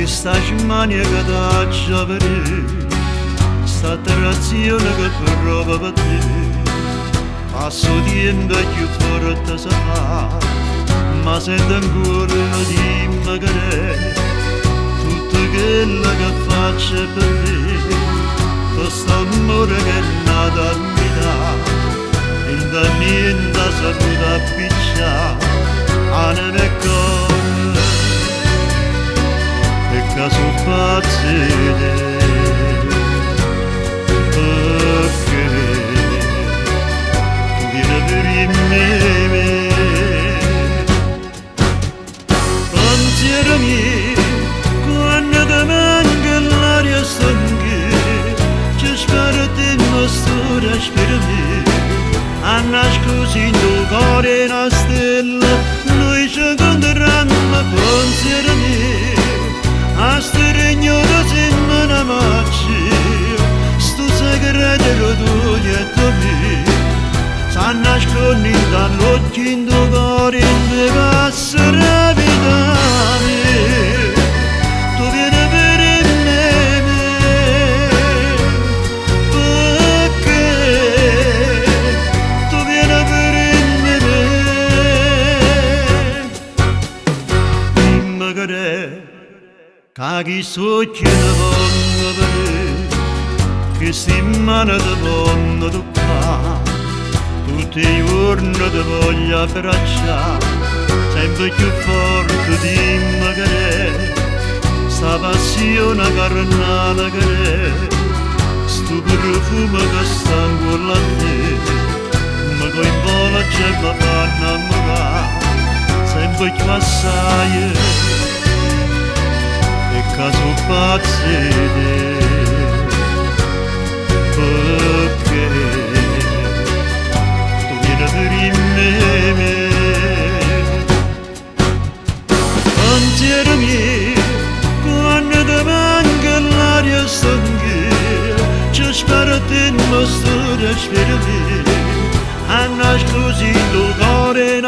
sta smania da giovere, sta attrazione che prova per te, passo tempo più forte si fa, ma sento ancora una dimma che è, tutto quello che faccio per te, questo amore che è nato a mi dà, e da niente saputo appicciare, anima e cuore. Caso pazzere perché tu vieni per me pensiero mio quando ti manca l'aria stanca ci spero te non storia spero me a nascosto in tuo cuore una stella noi ci incontreranno pensiero mio a sto regno da settimana marci, sto segreto tu e tu mi, sa nascondere dall'occhio in tuo cuore e passa la vita mia, tu vieni per me, perché tu vieni per me, dimmi che è. Caghi socchi ne voglio vedere, che si mano ti voglio toccare, tutti i giorni ti voglio abbracciare, sempre più forte dimmi che è, sta passione carnale che è, sto profumo che sta ancora a te, mi coinvolge e mi fa innamorare, sempre più assai. Caso pazzere perché tu vieni per me pensiero mio quando ti manca l'aria stanca ci spero te non storia spero me a nascosto in tuo cuore